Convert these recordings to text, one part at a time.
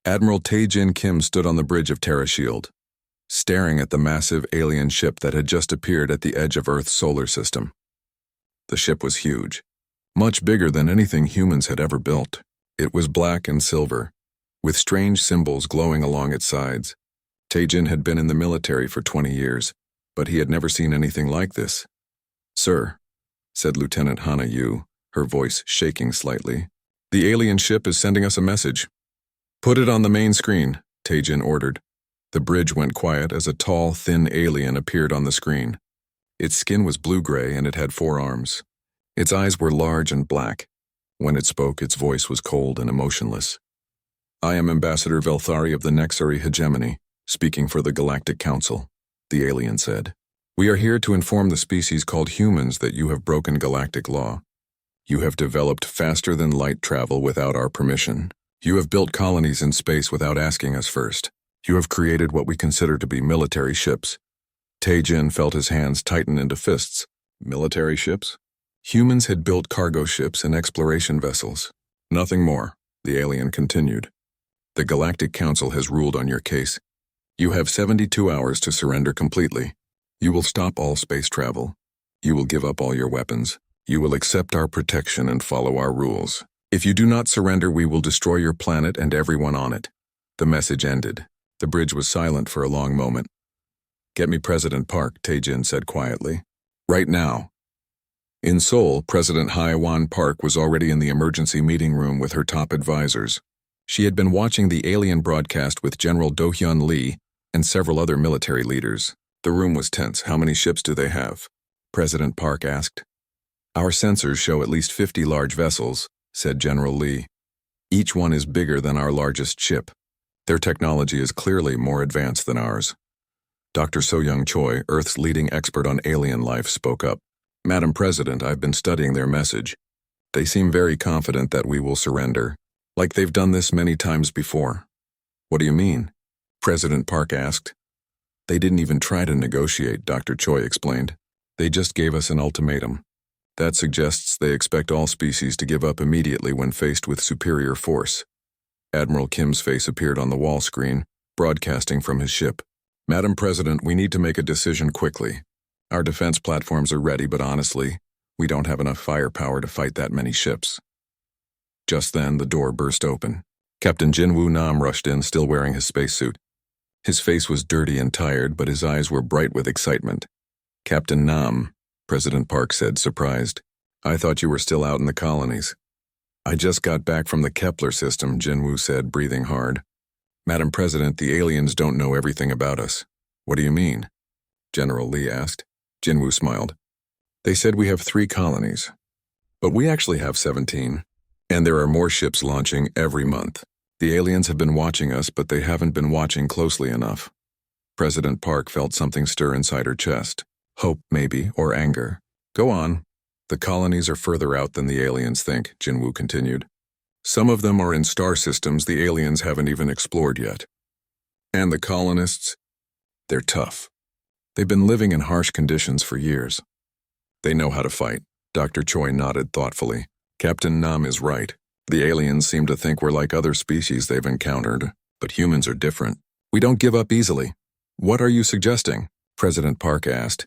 Admiral Tae-Jin Kim stood on the bridge of Terra Shield, staring at the massive alien ship that had just appeared at the edge of Earth's solar system. The ship was huge, much bigger than anything humans had ever built. It was black and silver, with strange symbols glowing along its sides. Tae-Jin had been in the military for 20 years, but he had never seen anything like this. "Sir," said Lieutenant Hana Yu, her voice shaking slightly, "the alien ship is sending us a message." "Put it on the main screen," Tae-Jin ordered. The bridge went quiet as a tall, thin alien appeared on the screen. Its skin was blue-gray and it had 4 arms. Its eyes were large and black. When it spoke, its voice was cold and emotionless. "I am Ambassador Velthari of the Nexari Hegemony, speaking for the Galactic Council," the alien said. "We are here to inform the species called humans that you have broken galactic law. You have developed faster-than-light travel without our permission. You have built colonies in space without asking us first. You have created what we consider to be military ships." Tae-Jin felt his hands tighten into fists. Military ships? Humans had built cargo ships and exploration vessels. "Nothing more," the alien continued. "The Galactic Council has ruled on your case. You have 72 hours to surrender completely. You will stop all space travel. You will give up all your weapons. You will accept our protection and follow our rules. If you do not surrender, we will destroy your planet and everyone on it." The message ended. The bridge was silent for a long moment. "Get me President Park," Tae-Jin said quietly. "Right now." In Seoul, President Hye-Won Park was already in the emergency meeting room with her top advisors. She had been watching the alien broadcast with General Do-hyun Lee and several other military leaders. The room was tense. "How many ships do they have?" President Park asked. "Our sensors show at least 50 large vessels," said General Lee. "Each one is bigger than our largest ship. Their technology is clearly more advanced than ours." Dr. So-Young Choi, Earth's leading expert on alien life, spoke up. "Madam President, I've been studying their message. They seem very confident that we will surrender, like they've done this many times before." "What do you mean?" President Park asked. "They didn't even try to negotiate," Dr. Choi explained. "They just gave us an ultimatum. That suggests they expect all species to give up immediately when faced with superior force." Admiral Kim's face appeared on the wall screen, broadcasting from his ship. "Madam President, we need to make a decision quickly. Our defense platforms are ready, but honestly, we don't have enough firepower to fight that many ships." Just then, the door burst open. Captain Jinwoo Nam rushed in, still wearing his spacesuit. His face was dirty and tired, but his eyes were bright with excitement. "Captain Nam," President Park said, surprised. "I thought you were still out in the colonies." "I just got back from the Kepler system," Jinwoo said, breathing hard. "Madam President, the aliens don't know everything about us." "What do you mean?" General Lee asked. Jinwoo smiled. "They said we have 3 colonies, but we actually have 17, and there are more ships launching every month. The aliens have been watching us, but they haven't been watching closely enough." President Park felt something stir inside her chest. Hope, maybe, or anger. "Go on." "The colonies are further out than the aliens think," Jinwoo continued. "Some of them are in star systems the aliens haven't even explored yet. And the colonists? They're tough. They've been living in harsh conditions for years. They know how to fight." Dr. Choi nodded thoughtfully. "Captain Nam is right. The aliens seem to think we're like other species they've encountered, but humans are different. We don't give up easily." "What are you suggesting?" President Park asked.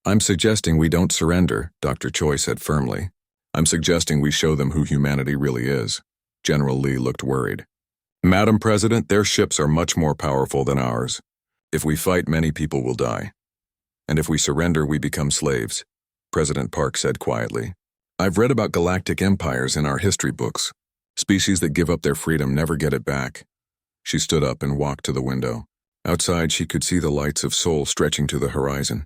"I'm suggesting we don't surrender," Dr. Choi said firmly. "I'm suggesting we show them who humanity really is." General Lee looked worried. "Madam President, their ships are much more powerful than ours. If we fight, many people will die. And if we surrender, we become slaves," President Park said quietly. "I've read about galactic empires in our history books. Species that give up their freedom never get it back." She stood up and walked to the window. Outside, she could see the lights of Seoul stretching to the horizon.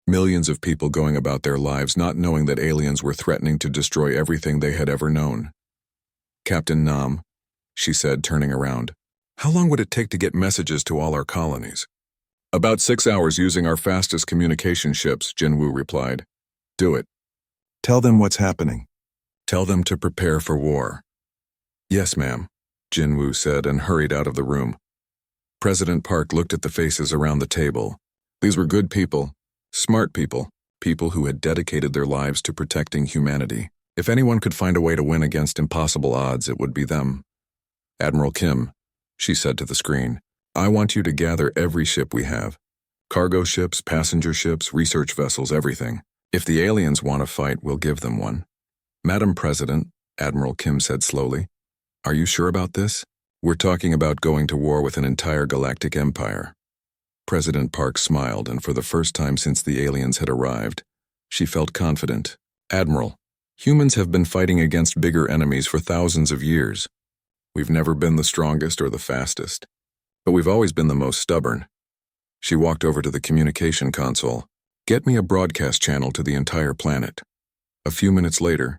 Millions of people going about their lives not knowing that aliens were threatening to destroy everything they had ever known. "Captain Nam," she said, turning around, "how long would it take to get messages to all our colonies?" "About 6 hours using our fastest communication ships," Jinwoo replied. "Do it. Tell them what's happening. Tell them to prepare for war." "Yes, ma'am," Jinwoo said and hurried out of the room. President Park looked at the faces around the table. These were good people, smart people, people who had dedicated their lives to protecting humanity. If anyone could find a way to win against impossible odds, it would be them. "Admiral Kim," she said to the screen. I want you to gather every ship we have. Cargo ships, passenger ships, research vessels, everything. If the aliens want to fight, we'll give them one. Madam President, Admiral Kim said slowly, are you sure about this? We're talking about going to war with an entire galactic empire. President Park smiled, and for the first time since the aliens had arrived, she felt confident. Admiral, humans have been fighting against bigger enemies for thousands of years. We've never been the strongest or the fastest, but we've always been the most stubborn. She walked over to the communication console. Get me a broadcast channel to the entire planet. A few minutes later,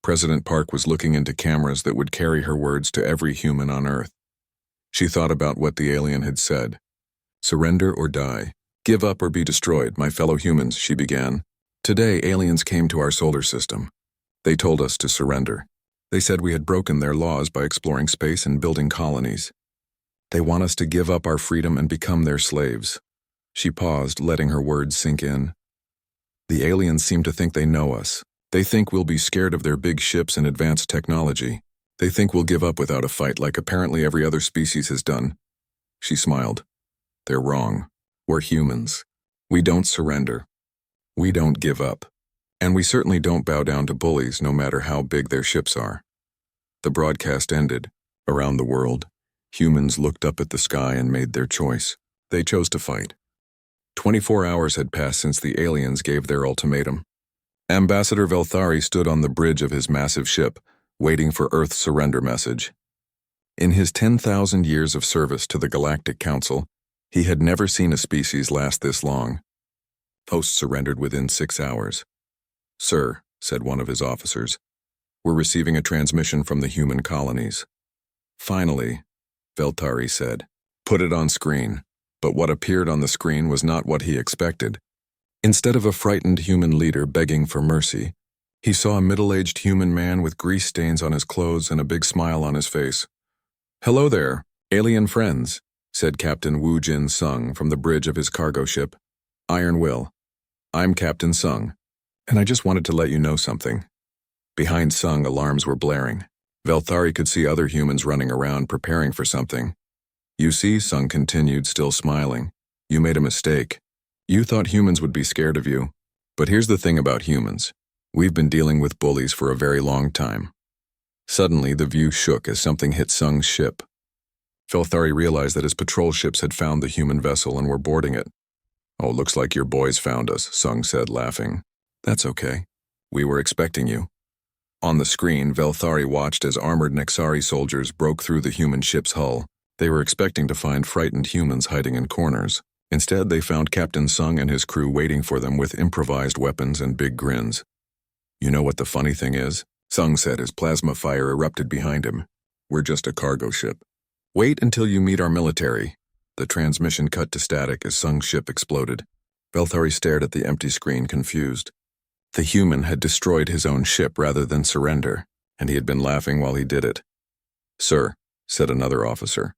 President Park was looking into cameras that would carry her words to every human on Earth. She thought about what the alien had said. Surrender or die. Give up or be destroyed, my fellow humans, she began. Today, aliens came to our solar system. They told us to surrender. They said we had broken their laws by exploring space and building colonies. They want us to give up our freedom and become their slaves. She paused, letting her words sink in. The aliens seem to think they know us. They think we'll be scared of their big ships and advanced technology. They think we'll give up without a fight like apparently every other species has done. She smiled. They're wrong. We're humans. We don't surrender. We don't give up. And we certainly don't bow down to bullies no matter how big their ships are. The broadcast ended. Around the world, humans looked up at the sky and made their choice. They chose to fight. 24 hours had passed since the aliens gave their ultimatum. Ambassador Velthari stood on the bridge of his massive ship, waiting for Earth's surrender message. In his 10,000 years of service to the Galactic Council, he had never seen a species last this long. Hosts surrendered within 6 hours. Sir, said one of his officers, we're receiving a transmission from the human colonies. Finally, Velthari said, put it on screen. But what appeared on the screen was not what he expected. Instead of a frightened human leader begging for mercy, he saw a middle-aged human man with grease stains on his clothes and a big smile on his face. Hello there, alien friends, said Captain Wu Jin Sung from the bridge of his cargo ship. Iron Will. I'm Captain Sung, and I just wanted to let you know something. Behind Sung, alarms were blaring. Velthari could see other humans running around preparing for something. You see, Sung continued, still smiling, you made a mistake. You thought humans would be scared of you. But here's the thing about humans. We've been dealing with bullies for a very long time. Suddenly, the view shook as something hit Sung's ship. Velthari realized that his patrol ships had found the human vessel and were boarding it. Oh, looks like your boys found us, Sung said, laughing. That's okay. We were expecting you. On the screen, Velthari watched as armored Nexari soldiers broke through the human ship's hull. They were expecting to find frightened humans hiding in corners. Instead, they found Captain Sung and his crew waiting for them with improvised weapons and big grins. You know what the funny thing is? Sung said as plasma fire erupted behind him. We're just a cargo ship. Wait until you meet our military. The transmission cut to static as Sung's ship exploded. Velthari stared at the empty screen, confused. The human had destroyed his own ship rather than surrender, and he had been laughing while he did it. Sir, said another officer,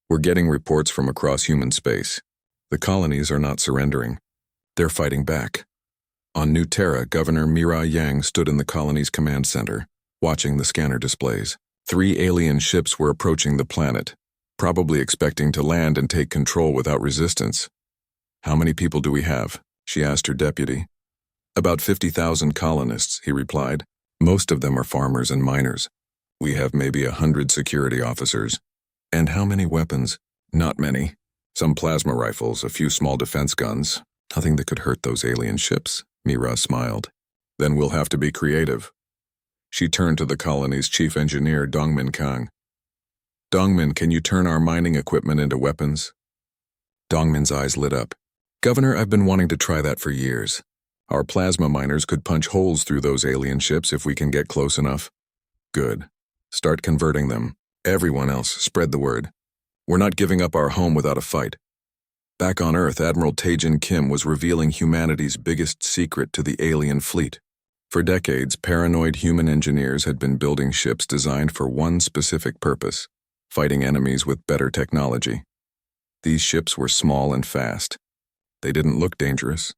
we're getting reports from across human space. The colonies are not surrendering. They're fighting back. On New Terra, Governor Mira Yang stood in the colony's command center, watching the scanner displays. 3 alien ships were approaching the planet, probably expecting to land and take control without resistance. How many people do we have? She asked her deputy. About 50,000 colonists, he replied. Most of them are farmers and miners. We have maybe 100 security officers. And how many weapons? Not many. Some plasma rifles, a few small defense guns. Nothing that could hurt those alien ships, Mira smiled. Then we'll have to be creative. She turned to the colony's chief engineer, Dongmin Kang. Dongmin, can you turn our mining equipment into weapons? Dongmin's eyes lit up. Governor, I've been wanting to try that for years. Our plasma miners could punch holes through those alien ships if we can get close enough. Good. Start converting them. Everyone else, spread the word. We're not giving up our home without a fight. Back on Earth, Admiral Taejin Kim was revealing humanity's biggest secret to the alien fleet. For decades, paranoid human engineers had been building ships designed for one specific purpose, fighting enemies with better technology. These ships were small and fast. They didn't look dangerous.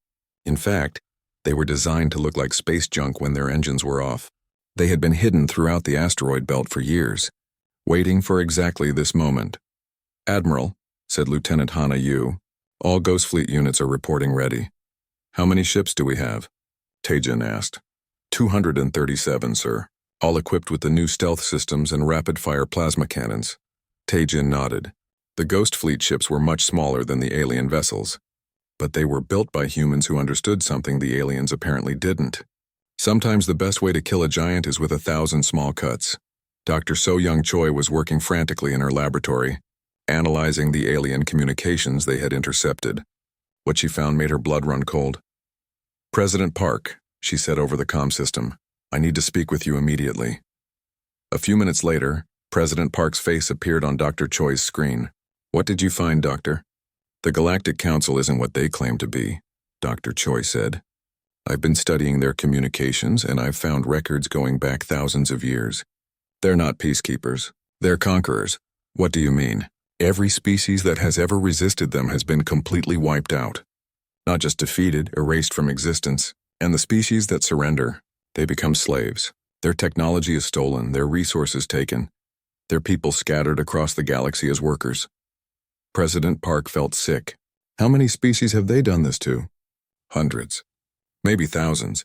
In fact, they were designed to look like space junk when their engines were off. They had been hidden throughout the asteroid belt for years, waiting for exactly this moment. Admiral, said Lieutenant Hana Yu, all Ghost Fleet units are reporting ready. How many ships do we have? Taejin asked. 237, sir, all equipped with the new stealth systems and rapid-fire plasma cannons. Taejin nodded. The Ghost Fleet ships were much smaller than the alien vessels, but they were built by humans who understood something the aliens apparently didn't. Sometimes the best way to kill a giant is with 1,000 small cuts. Dr. So-Young Choi was working frantically in her laboratory, analyzing the alien communications they had intercepted. What she found made her blood run cold. President Park, she said over the comm system, I need to speak with you immediately. A few minutes later, President Park's face appeared on Dr. Choi's screen. What did you find, Doctor? The Galactic Council isn't what they claim to be, Dr. Choi said. I've been studying their communications and I've found records going back thousands of years. They're not peacekeepers. They're conquerors. What do you mean? Every species that has ever resisted them has been completely wiped out. Not just defeated, erased from existence. And the species that surrender, they become slaves. Their technology is stolen, their resources taken. Their people scattered across the galaxy as workers. President Park felt sick. How many species have they done this to? Hundreds. Maybe thousands.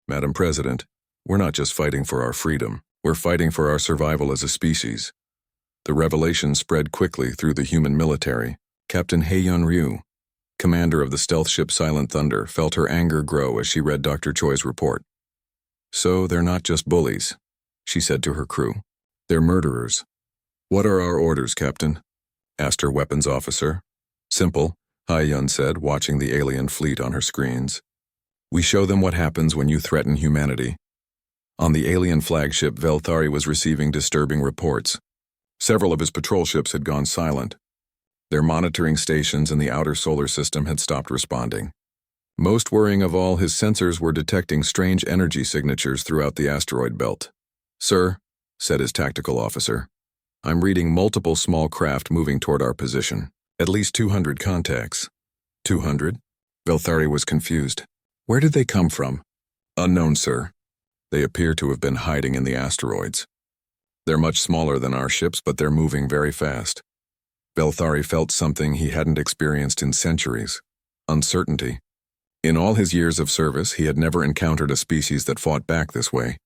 Madam President, we're not just fighting for our freedom. We're fighting for our survival as a species. The revelation spread quickly through the human military. Captain Hae-Yun Ryu, commander of the stealth ship Silent Thunder, felt her anger grow as she read Dr. Choi's report. So they're not just bullies, she said to her crew. They're murderers. What are our orders, Captain? Asked her weapons officer. Simple, Hae-Yun said, watching the alien fleet on her screens. We show them what happens when you threaten humanity. On the alien flagship, Velthari was receiving disturbing reports. Several of his patrol ships had gone silent. Their monitoring stations in the outer solar system had stopped responding. Most worrying of all, his sensors were detecting strange energy signatures throughout the asteroid belt. Sir, said his tactical officer, I'm reading multiple small craft moving toward our position. At least 200 contacts. 200? Velthari was confused. Where did they come from? Unknown, sir. They appear to have been hiding in the asteroids. They're much smaller than our ships, but they're moving very fast. Velthari felt something he hadn't experienced in centuries. Uncertainty. In all his years of service, he had never encountered a species that fought back this way.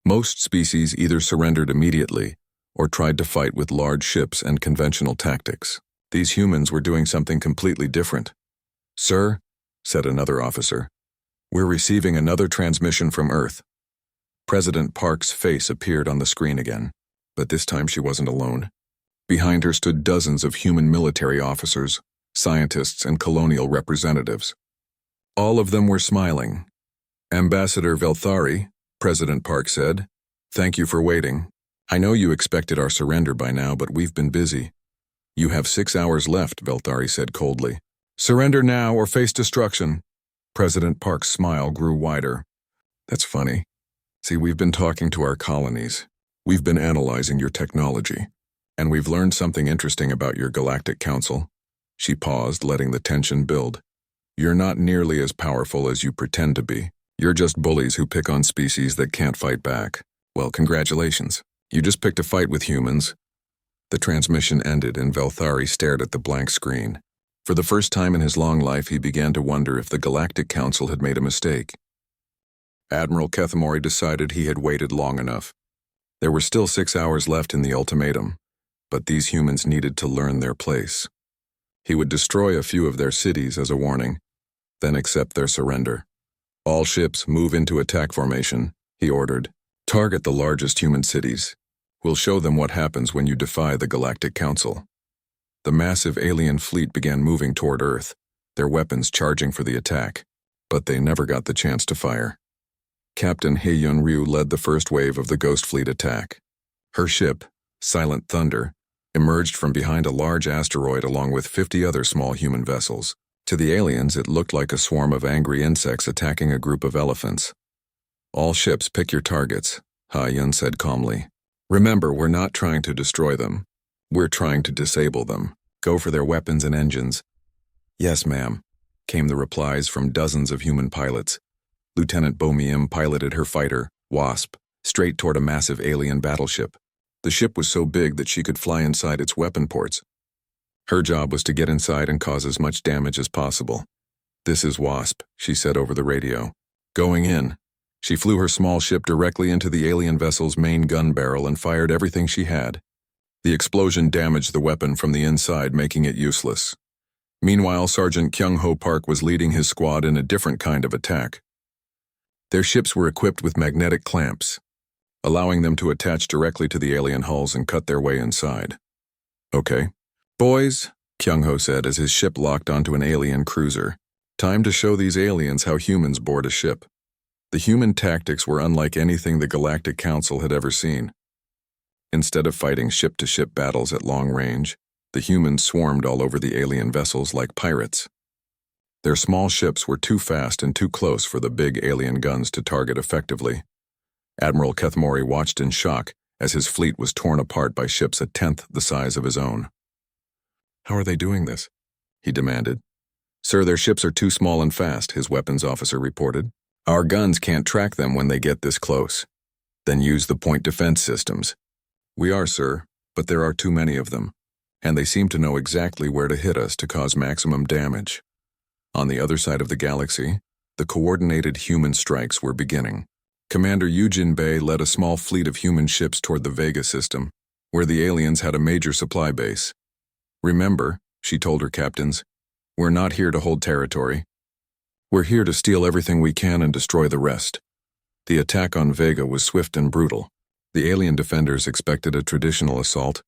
Most species either surrendered immediately or tried to fight with large ships and conventional tactics. These humans were doing something completely different. Sir, said another officer, we're receiving another transmission from Earth. President Park's face appeared on the screen again, but this time she wasn't alone. Behind her stood dozens of human military officers, scientists, and colonial representatives. All of them were smiling. Ambassador Velthari, President Park said, thank you for waiting. I know you expected our surrender by now, but we've been busy. You have 6 hours left, Velthari said coldly. Surrender now or face destruction. President Park's smile grew wider. That's funny. See, we've been talking to our colonies. We've been analyzing your technology. And we've learned something interesting about your Galactic Council. She paused, letting the tension build. You're not nearly as powerful as you pretend to be. You're just bullies who pick on species that can't fight back. Well, congratulations. You just picked a fight with humans. The transmission ended and Velthari stared at the blank screen. For the first time in his long life, he began to wonder if the Galactic Council had made a mistake. Admiral Kethamori decided he had waited long enough. There were still 6 hours left in the ultimatum, but these humans needed to learn their place. He would destroy a few of their cities as a warning, then accept their surrender. All ships move into attack formation, he ordered. Target the largest human cities. We'll show them what happens when you defy the Galactic Council. The massive alien fleet began moving toward Earth, their weapons charging for the attack, but they never got the chance to fire. Captain Hae-Yun Ryu led the first wave of the Ghost Fleet attack. Her ship, Silent Thunder, emerged from behind a large asteroid along with 50 other small human vessels. To the aliens, it looked like a swarm of angry insects attacking a group of elephants. All ships, pick your targets, Hae-Yun said calmly. Remember, we're not trying to destroy them. We're trying to disable them. Go for their weapons and engines. Yes, ma'am, came the replies from dozens of human pilots. Lieutenant Bo-Miem piloted her fighter, Wasp, straight toward a massive alien battleship. The ship was so big that she could fly inside its weapon ports. Her job was to get inside and cause as much damage as possible. "This is Wasp," she said over the radio. "Going in." She flew her small ship directly into the alien vessel's main gun barrel and fired everything she had. The explosion damaged the weapon from the inside, making it useless. Meanwhile, Sergeant Kyung-ho Park was leading his squad in a different kind of attack. Their ships were equipped with magnetic clamps, allowing them to attach directly to the alien hulls and cut their way inside. "Okay. Boys," Kyung-ho said as his ship locked onto an alien cruiser. "Time to show these aliens how humans board a ship." The human tactics were unlike anything the Galactic Council had ever seen. Instead of fighting ship-to-ship battles at long range, the humans swarmed all over the alien vessels like pirates. Their small ships were too fast and too close for the big alien guns to target effectively. Admiral Kethmori watched in shock as his fleet was torn apart by ships a tenth the size of his own. "How are they doing this?" he demanded. "Sir, their ships are too small and fast," his weapons officer reported. "Our guns can't track them when they get this close." "Then use the point defense systems." "We are, sir, but there are too many of them, and they seem to know exactly where to hit us to cause maximum damage." On the other side of the galaxy, the coordinated human strikes were beginning. Commander Yujin Bei led a small fleet of human ships toward the Vega system, where the aliens had a major supply base. "Remember," she told her captains, "we're not here to hold territory. We're here to steal everything we can and destroy the rest." The attack on Vega was swift and brutal. The alien defenders expected a traditional assault,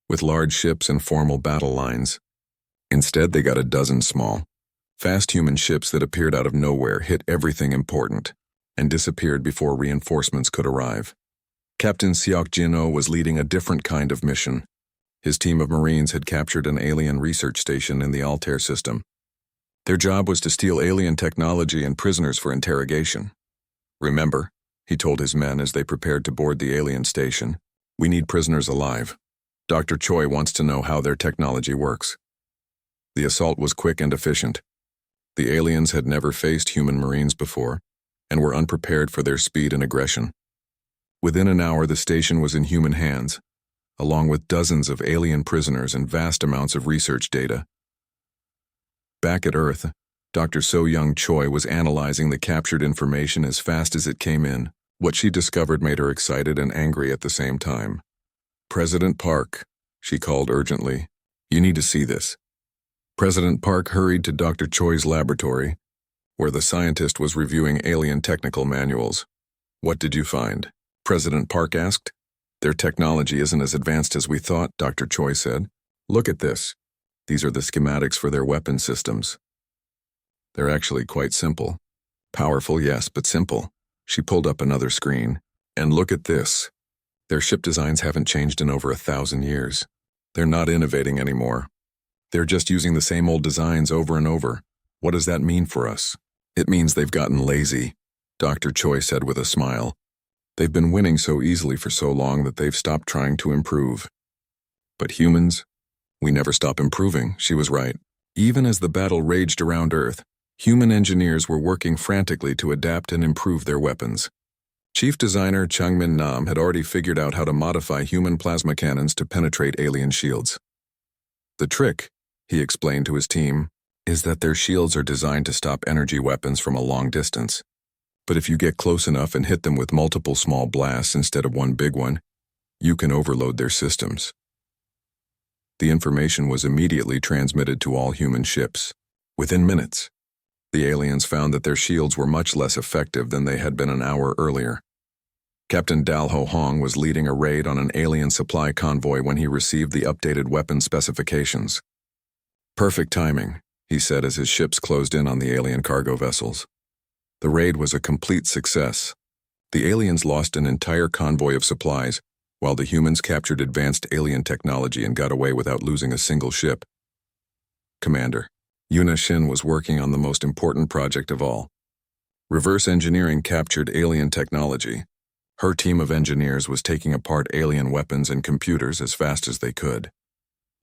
with large ships and formal battle lines. Instead, they got a dozen small, fast human ships that appeared out of nowhere, hit everything important, and disappeared before reinforcements could arrive. Captain Seok Jin-oh was leading a different kind of mission. His team of Marines had captured an alien research station in the Altair system. Their job was to steal alien technology and prisoners for interrogation. "Remember," he told his men as they prepared to board the alien station, "we need prisoners alive. Dr. Choi wants to know how their technology works." The assault was quick and efficient. The aliens had never faced human Marines before, and were unprepared for their speed and aggression. Within an hour, the station was in human hands, along with dozens of alien prisoners and vast amounts of research data. Back at Earth, Dr. So-Young Choi was analyzing the captured information as fast as it came in. What she discovered made her excited and angry at the same time. "President Park," she called urgently, "you need to see this." President Park hurried to Dr. Choi's laboratory, where the scientist was reviewing alien technical manuals. "What did you find?" President Park asked. "Their technology isn't as advanced as we thought," Dr. Choi said. "Look at this. These are the schematics for their weapon systems. They're actually quite simple. Powerful, yes, but simple." She pulled up another screen. "And look at this. Their ship designs haven't changed in over 1,000 years. They're not innovating anymore. They're just using the same old designs over and over. What does that mean for us?" "It means they've gotten lazy," Dr. Choi said with a smile. "They've been winning so easily for so long that they've stopped trying to improve. But humans, we never stop improving." She was right. Even as the battle raged around Earth, human engineers were working frantically to adapt and improve their weapons. Chief designer Changmin Nam had already figured out how to modify human plasma cannons to penetrate alien shields. "The trick," he explained to his team, "is that their shields are designed to stop energy weapons from a long distance. But if you get close enough and hit them with multiple small blasts instead of one big one, you can overload their systems." The information was immediately transmitted to all human ships. Within minutes, the aliens found that their shields were much less effective than they had been an hour earlier. Captain Dalho Hong was leading a raid on an alien supply convoy when he received the updated weapon specifications. "Perfect timing," he said as his ships closed in on the alien cargo vessels. The raid was a complete success. The aliens lost an entire convoy of supplies, while the humans captured advanced alien technology and got away without losing a single ship. "Commander, Yuna Shin was working on the most important project of all. Reverse engineering captured alien technology. Her team of engineers was taking apart alien weapons and computers as fast as they could.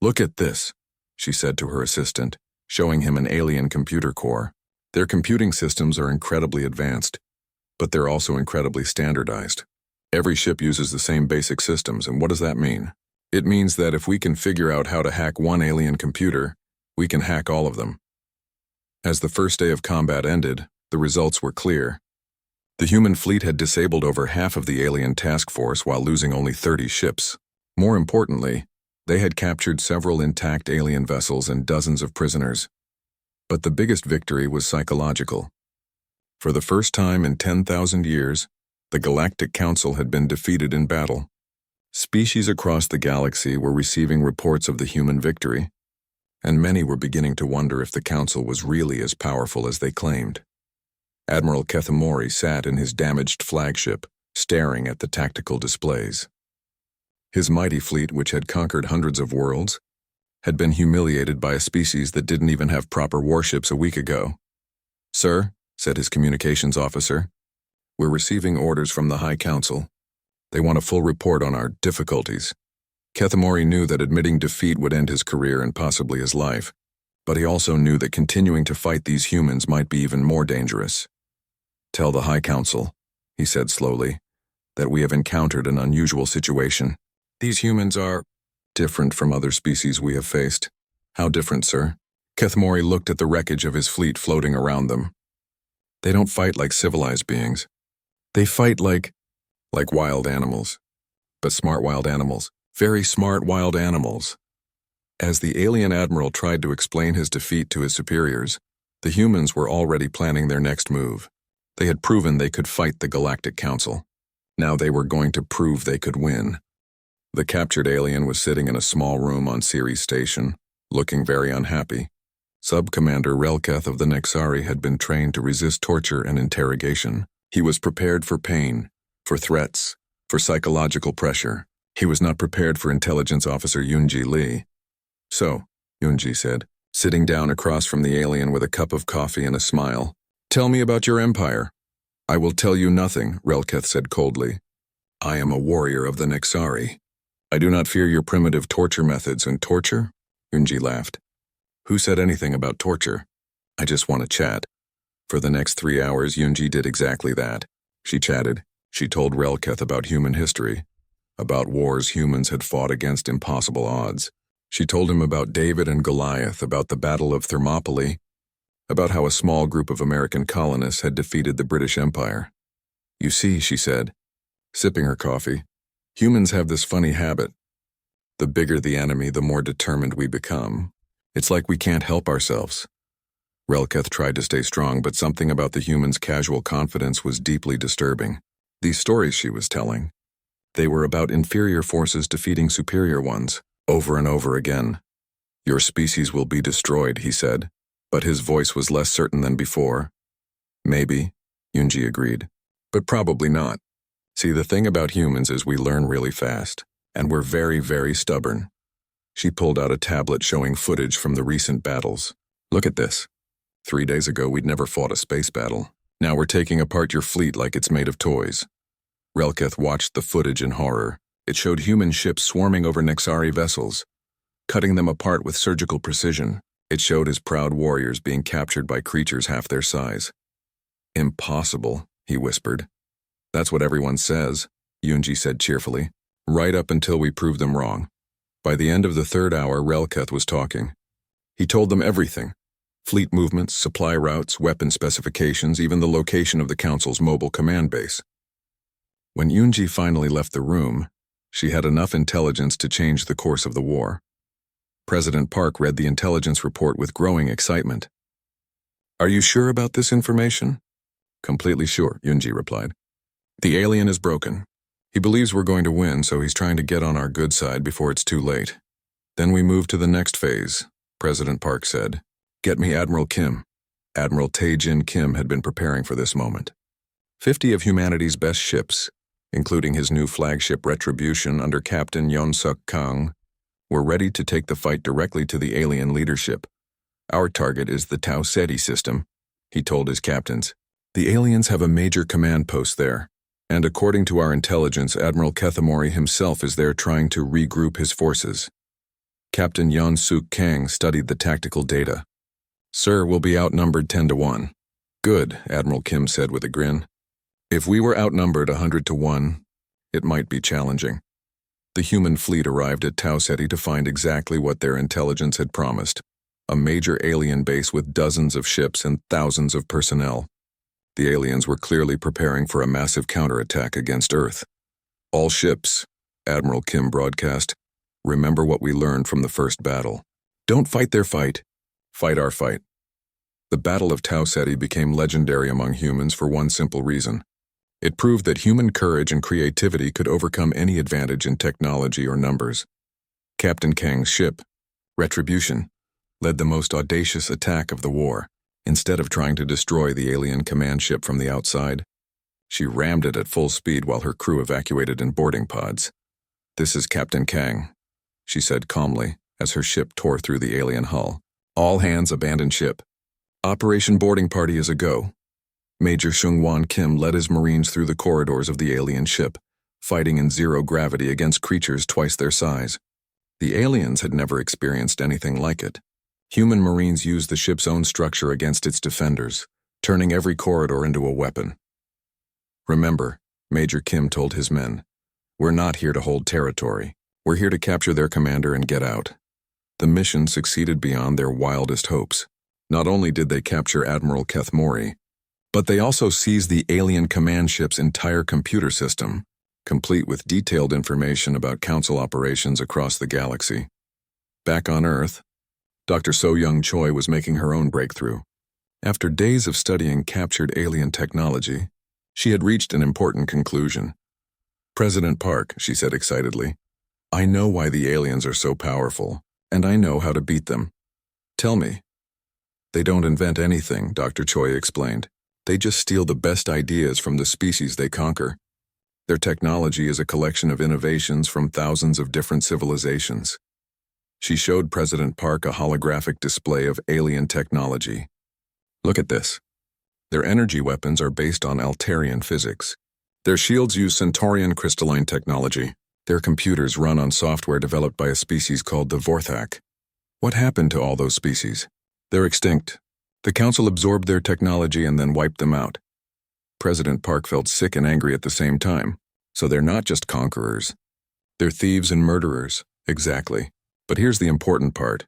"Look at this," she said to her assistant, showing him an alien computer core. "Their computing systems are incredibly advanced, but they're also incredibly standardized. Every ship uses the same basic systems, and what does that mean? It means that if we can figure out how to hack one alien computer, we can hack all of them. As the first day of combat ended, the results were clear. The human fleet had disabled over half of the alien task force while losing only 30 ships. More importantly, they had captured several intact alien vessels and dozens of prisoners. But the biggest victory was psychological. For the first time in 10,000 years, the Galactic Council had been defeated in battle. Species across the galaxy were receiving reports of the human victory, and many were beginning to wonder if the Council was really as powerful as they claimed. Admiral Kethamori sat in his damaged flagship, staring at the tactical displays. His mighty fleet, which had conquered hundreds of worlds, had been humiliated by a species that didn't even have proper warships a week ago. "Sir," said his communications officer, "we're receiving orders from the High Council. They want a full report on our difficulties." Kethamori knew that admitting defeat would end his career and possibly his life, but he also knew that continuing to fight these humans might be even more dangerous. "Tell the High Council," he said slowly, "that we have encountered an unusual situation. These humans are different from other species we have faced." "How different, sir?" Kethamori looked at the wreckage of his fleet floating around them. "They don't fight like civilized beings. They fight like wild animals. But smart wild animals. Very smart wild animals." As the alien admiral tried to explain his defeat to his superiors, the humans were already planning their next move. They had proven they could fight the Galactic Council. Now they were going to prove they could win. The captured alien was sitting in a small room on Ceres Station, looking very unhappy. Sub-Commander Relketh of the Nexari had been trained to resist torture and interrogation. He was prepared for pain, for threats, for psychological pressure. He was not prepared for Intelligence Officer Yunji Lee. "So," Yunji said, sitting down across from the alien with a cup of coffee and a smile, "tell me about your empire." "I will tell you nothing," Relketh said coldly. "I am a warrior of the Nexari. I do not fear your primitive torture methods." "And torture?" Yunji laughed. "Who said anything about torture? I just want to chat." For the next 3 hours, Yunji did exactly that. She chatted. She told Relketh about human history, about wars humans had fought against impossible odds. She told him about David and Goliath, about the Battle of Thermopylae, about how a small group of American colonists had defeated the British Empire. "You see," she said, sipping her coffee, "humans have this funny habit. The bigger the enemy, the more determined we become. It's like we can't help ourselves." Relketh tried to stay strong, but something about the humans' casual confidence was deeply disturbing. These stories she was telling, they were about inferior forces defeating superior ones, over and over again. "Your species will be destroyed," he said, but his voice was less certain than before. "Maybe," Yunji agreed, "but probably not. See, the thing about humans is we learn really fast, and we're very, very stubborn." She pulled out a tablet showing footage from the recent battles. "Look at this. 3 days ago, we'd never fought a space battle. Now we're taking apart your fleet like it's made of toys." Relketh watched the footage in horror. It showed human ships swarming over Nexari vessels, cutting them apart with surgical precision. It showed his proud warriors being captured by creatures half their size. "Impossible," he whispered. "That's what everyone says," Yunji said cheerfully, "right up until we prove them wrong." By the end of the 3rd hour, Relketh was talking. He told them everything. Fleet movements, supply routes, weapon specifications, even the location of the Council's mobile command base. When Yunji finally left the room, she had enough intelligence to change the course of the war. President Park read the intelligence report with growing excitement. "Are you sure about this information?" "Completely sure," Yunji replied. "The alien is broken. He believes we're going to win, so he's trying to get on our good side before it's too late. Then we move to the next phase," President Park said. "Get me Admiral Kim." Admiral Tae-Jin Kim had been preparing for this moment. 50 of humanity's best ships, including his new flagship Retribution under Captain Yeon-suk Kang, were ready to take the fight directly to the alien leadership. "Our target is the Tau Ceti system," he told his captains. "The aliens have a major command post there, and according to our intelligence, Admiral Kethamori himself is there trying to regroup his forces." Captain Yeon-suk Kang studied the tactical data. "Sir, we'll be outnumbered 10-1. "Good," Admiral Kim said with a grin. "If we were outnumbered 100-1, it might be challenging." The human fleet arrived at Tau Ceti to find exactly what their intelligence had promised: a major alien base with dozens of ships and thousands of personnel. The aliens were clearly preparing for a massive counterattack against Earth. "All ships," Admiral Kim broadcast, "remember what we learned from the first battle. Don't fight their fight. Fight our fight." The Battle of Tau Ceti became legendary among humans for one simple reason. It proved that human courage and creativity could overcome any advantage in technology or numbers. Captain Kang's ship, Retribution, led the most audacious attack of the war. Instead of trying to destroy the alien command ship from the outside, she rammed it at full speed while her crew evacuated in boarding pods. "This is Captain Kang," she said calmly as her ship tore through the alien hull. "All hands abandon ship. Operation Boarding Party is a go." Major Seung-Wan Kim led his Marines through the corridors of the alien ship, fighting in zero gravity against creatures twice their size. The aliens had never experienced anything like it. Human Marines used the ship's own structure against its defenders, turning every corridor into a weapon. "Remember," Major Kim told his men, "we're not here to hold territory. We're here to capture their commander and get out." The mission succeeded beyond their wildest hopes. Not only did they capture Admiral Kethmori, but they also seized the alien command ship's entire computer system, complete with detailed information about Council operations across the galaxy. Back on Earth, Dr. So-Young Choi was making her own breakthrough. After days of studying captured alien technology, she had reached an important conclusion. "President Park," she said excitedly, "I know why the aliens are so powerful, and I know how to beat them. Tell me." "They don't invent anything," Dr. Choi explained. "They just steal the best ideas from the species they conquer. Their technology is a collection of innovations from thousands of different civilizations." She showed President Park a holographic display of alien technology. "Look at this. Their energy weapons are based on Altarian physics. Their shields use Centaurian crystalline technology. Their computers run on software developed by a species called the Vorthak. What happened to all those species? They're extinct. The Council absorbed their technology and then wiped them out." President Park felt sick and angry at the same time. So they're not just conquerors. They're thieves and murderers. Exactly. But here's the important part.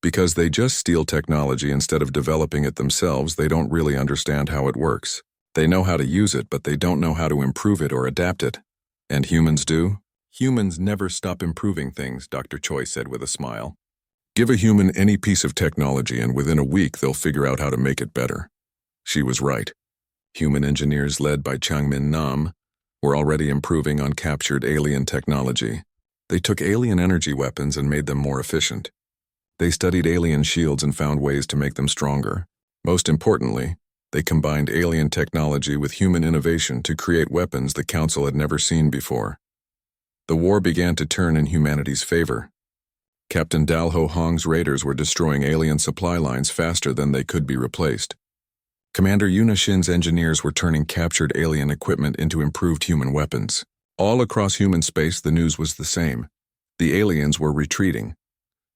Because they just steal technology instead of developing it themselves, they don't really understand how it works. They know how to use it, but they don't know how to improve it or adapt it. And humans do? "Humans never stop improving things," Dr. Choi said with a smile. "Give a human any piece of technology and within a week they'll figure out how to make it better." She was right. Human engineers led by Changmin Nam were already improving on captured alien technology. They took alien energy weapons and made them more efficient. They studied alien shields and found ways to make them stronger. Most importantly, they combined alien technology with human innovation to create weapons the Council had never seen before. The war began to turn in humanity's favor. Captain Dalho Hong's raiders were destroying alien supply lines faster than they could be replaced. Commander Yuna Shin's engineers were turning captured alien equipment into improved human weapons. All across human space, the news was the same. The aliens were retreating.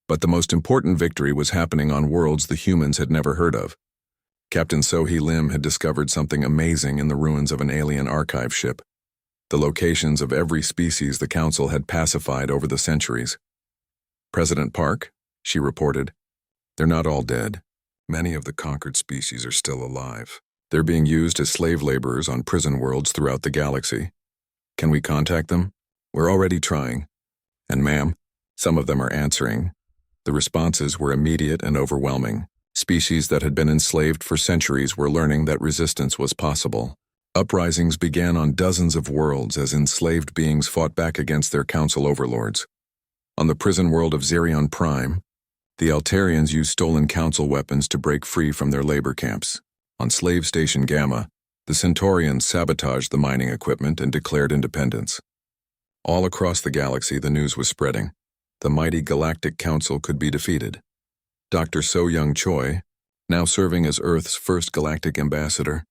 But the most important victory was happening on worlds the humans had never heard of. Captain So-Hee Lim had discovered something amazing in the ruins of an alien archive ship. The locations of every species the Council had pacified over the centuries. "President Park," she reported, "they're not all dead. Many of the conquered species are still alive. They're being used as slave laborers on prison worlds throughout the galaxy. Can we contact them? We're already trying. And ma'am, some of them are answering." The responses were immediate and overwhelming. Species that had been enslaved for centuries were learning that resistance was possible. Uprisings began on dozens of worlds as enslaved beings fought back against their Council overlords. On the prison world of Zerion Prime, the Altarians used stolen Council weapons to break free from their labor camps. On Slave Station Gamma, the Centaurians sabotaged the mining equipment and declared independence. All across the galaxy, the news was spreading. The mighty Galactic Council could be defeated. Dr. So-Young Choi, now serving as Earth's first galactic ambassador,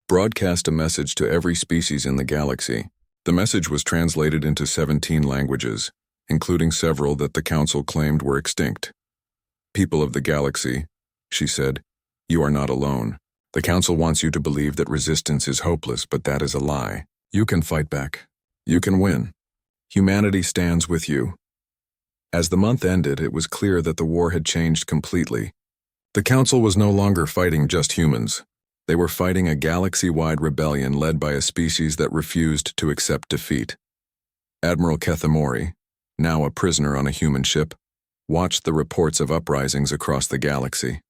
broadcast a message to every species in the galaxy. The message was translated into 17 languages, including several that the Council claimed were extinct. "People of the galaxy," she said, "you are not alone. The Council wants you to believe that resistance is hopeless, but that is a lie. You can fight back. You can win. Humanity stands with you. As the month ended, it was clear that the war had changed completely. The Council was no longer fighting just humans. They were fighting a galaxy-wide rebellion led by a species that refused to accept defeat. Admiral Kethamori, now a prisoner on a human ship, watched the reports of uprisings across the galaxy.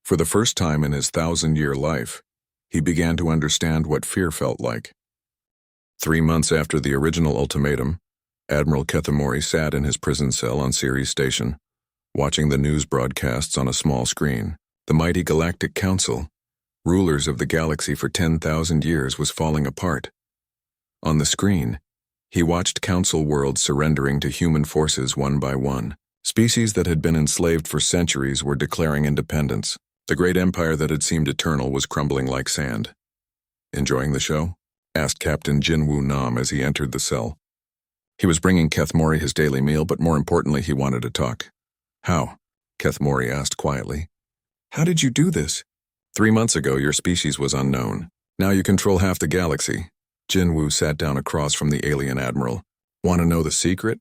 For the first time in his 1,000-year life, he began to understand what fear felt like. 3 months after the original ultimatum, Admiral Kethamori sat in his prison cell on Ceres Station, watching the news broadcasts on a small screen. The mighty Galactic Council, rulers of the galaxy for 10,000 years, was falling apart. On the screen, he watched Council worlds surrendering to human forces one by one. Species that had been enslaved for centuries were declaring independence. The great empire that had seemed eternal was crumbling like sand. "Enjoying the show?" asked Captain Jinwoo Nam as he entered the cell. He was bringing Kethamori his daily meal, but more importantly, he wanted to talk. "How?" Kethamori asked quietly. "How did you do this?" 3 months ago, your species was unknown. Now you control half the galaxy." Jinwoo sat down across from the alien admiral. "Want to know the secret?"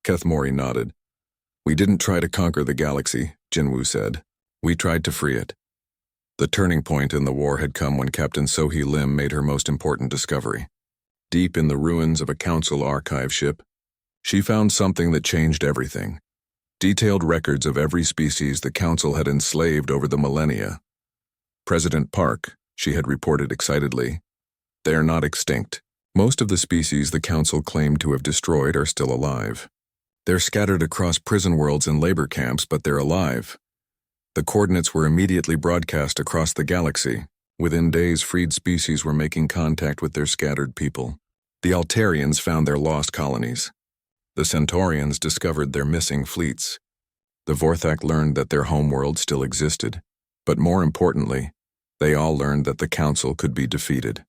Kethamori nodded. "We didn't try to conquer the galaxy," Jinwoo said. "We tried to free it." The turning point in the war had come when Captain Sohee Lim made her most important discovery. Deep in the ruins of a Council archive ship, she found something that changed everything. Detailed records of every species the Council had enslaved over the millennia. "President Park," she had reported excitedly, "they are not extinct. Most of the species the Council claimed to have destroyed are still alive. They're scattered across prison worlds and labor camps, but they're alive." The coordinates were immediately broadcast across the galaxy. Within days, freed species were making contact with their scattered people. The Altarians found their lost colonies. The Centaurians discovered their missing fleets. The Vorthak learned that their homeworld still existed. But more importantly, they all learned that the Council could be defeated.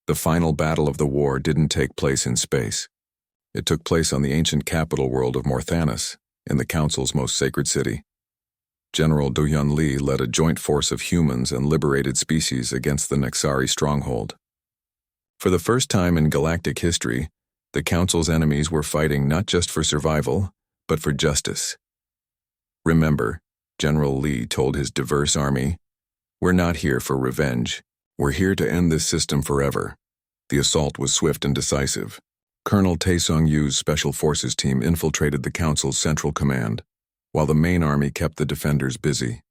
The final battle of the war didn't take place in space. It took place on the ancient capital world of Morthanis, in the Council's most sacred city. General Do-Hyun Lee led a joint force of humans and liberated species against the Nexari stronghold. For the first time in galactic history, the Council's enemies were fighting not just for survival, but for justice. "Remember," General Lee told his diverse army, "we're not here for revenge. We're here to end this system forever." The assault was swift and decisive. Colonel Taesung-Yu's Special Forces team infiltrated the Council's central command, while the main army kept the defenders busy.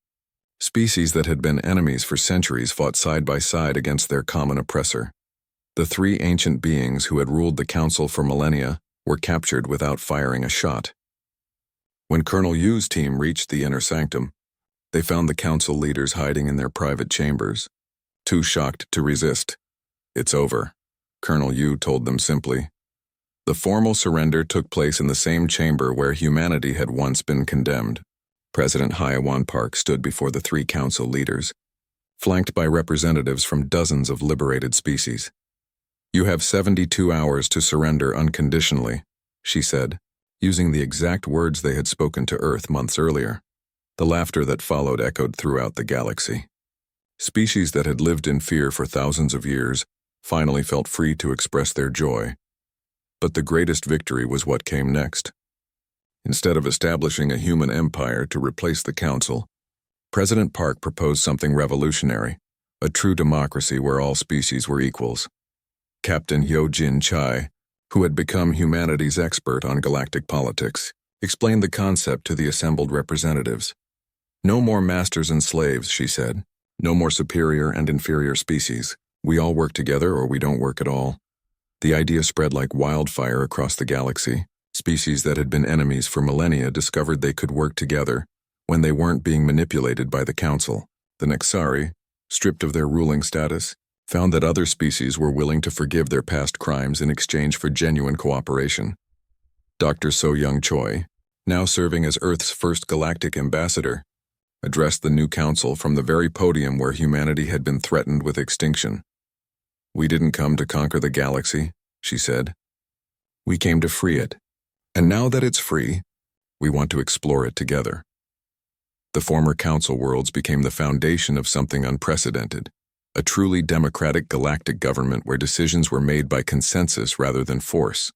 Species that had been enemies for centuries fought side by side against their common oppressor. The 3 ancient beings who had ruled the Council for millennia were captured without firing a shot. When Colonel Yu's team reached the inner sanctum, they found the Council leaders hiding in their private chambers, too shocked to resist. "It's over," Colonel Yu told them simply. The formal surrender took place in the same chamber where humanity had once been condemned. President Hyawan Park stood before the 3 Council leaders, flanked by representatives from dozens of liberated species. "You have 72 hours to surrender unconditionally," she said, using the exact words they had spoken to Earth months earlier. The laughter that followed echoed throughout the galaxy. Species that had lived in fear for thousands of years finally felt free to express their joy. But the greatest victory was what came next. Instead of establishing a human empire to replace the Council, President Park proposed something revolutionary, a true democracy where all species were equals. Captain Hyojin Chai, who had become humanity's expert on galactic politics, explained the concept to the assembled representatives. "No more masters and slaves," she said. "No more superior and inferior species. We all work together or we don't work at all." The idea spread like wildfire across the galaxy. Species that had been enemies for millennia discovered they could work together when they weren't being manipulated by the Council. The Nexari, stripped of their ruling status, found that other species were willing to forgive their past crimes in exchange for genuine cooperation. Dr. So-Young Choi, now serving as Earth's first galactic ambassador, addressed the new Council from the very podium where humanity had been threatened with extinction. "We didn't come to conquer the galaxy," she said. "We came to free it. And now that it's free, we want to explore it together." The former Council worlds became the foundation of something unprecedented, a truly democratic galactic government where decisions were made by consensus rather than force.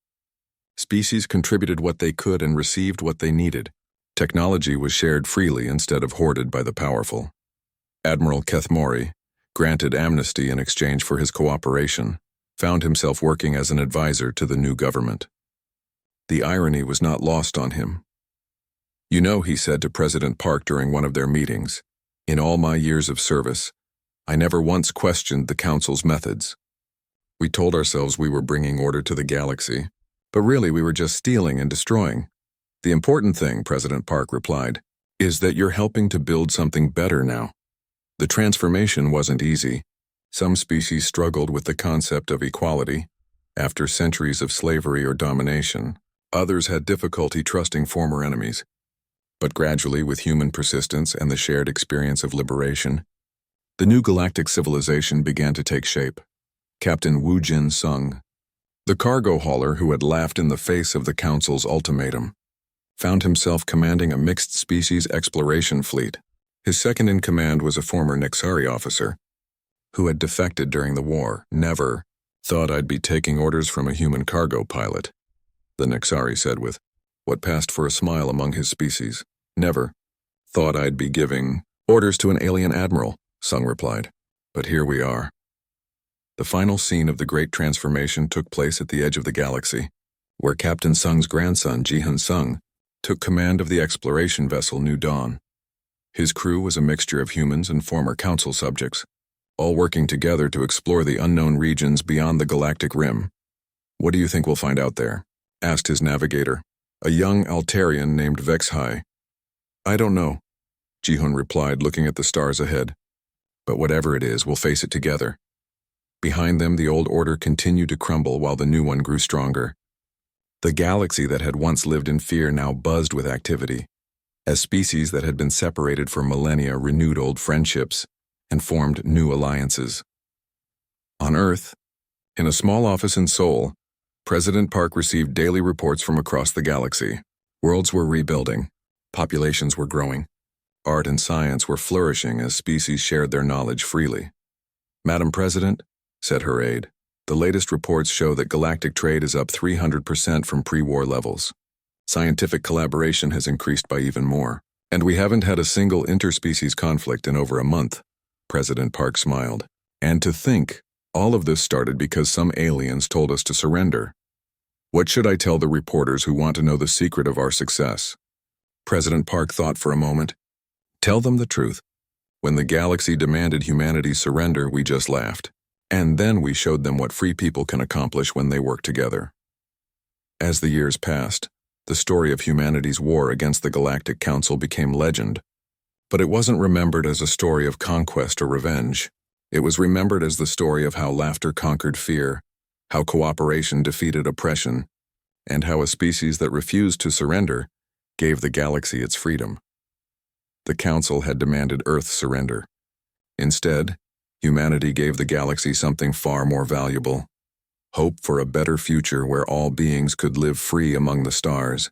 Species contributed what they could and received what they needed. Technology was shared freely instead of hoarded by the powerful. Admiral Kethmori, granted amnesty in exchange for his cooperation, found himself working as an advisor to the new government. The irony was not lost on him. "You know," he said to President Park during one of their meetings, "in all my years of service, I never once questioned the Council's methods. We told ourselves we were bringing order to the galaxy, but really we were just stealing and destroying. The important thing," President Park replied, "is that you're helping to build something better now." The transformation wasn't easy. Some species struggled with the concept of equality. After centuries of slavery or domination, others had difficulty trusting former enemies. But gradually, with human persistence and the shared experience of liberation, the new galactic civilization began to take shape. Captain Wu Jin Sung, the cargo hauler who had laughed in the face of the Council's ultimatum, found himself commanding a mixed-species exploration fleet. His second-in-command was a former Nexari officer who had defected during the war. "Never thought I'd be taking orders from a human cargo pilot," the Nexari said with what passed for a smile among his species. "Never thought I'd be giving orders to an alien admiral," Sung replied. "But here we are." The final scene of the Great Transformation took place at the edge of the galaxy, where Captain Sung's grandson, Jihan Sung, took command of the exploration vessel New Dawn. His crew was a mixture of humans and former Council subjects, all working together to explore the unknown regions beyond the galactic rim. "What do you think we'll find out there?" asked his navigator, a young Altarian named Vexhai. "I don't know," Jihun replied, looking at the stars ahead. "But whatever it is, we'll face it together." Behind them, the old order continued to crumble while the new one grew stronger. The galaxy that had once lived in fear now buzzed with activity, as species that had been separated for millennia renewed old friendships and formed new alliances. On Earth, in a small office in Seoul, President Park received daily reports from across the galaxy. Worlds were rebuilding, populations were growing, art and science were flourishing as species shared their knowledge freely. "Madam President," said her aide, "the latest reports show that galactic trade is up 300% from pre-war levels. Scientific collaboration has increased by even more, and we haven't had a single interspecies conflict in over a month." President Park smiled. "And to think, all of this started because some aliens told us to surrender. What should I tell the reporters who want to know the secret of our success?" President Park thought for a moment. "Tell them the truth. When the galaxy demanded humanity's surrender, we just laughed. And then we showed them what free people can accomplish when they work together." As the years passed, the story of humanity's war against the Galactic Council became legend. But it wasn't remembered as a story of conquest or revenge. It was remembered as the story of how laughter conquered fear, how cooperation defeated oppression, and how a species that refused to surrender gave the galaxy its freedom. The Council had demanded Earth's surrender. Instead, humanity gave the galaxy something far more valuable: hope for a better future where all beings could live free among the stars.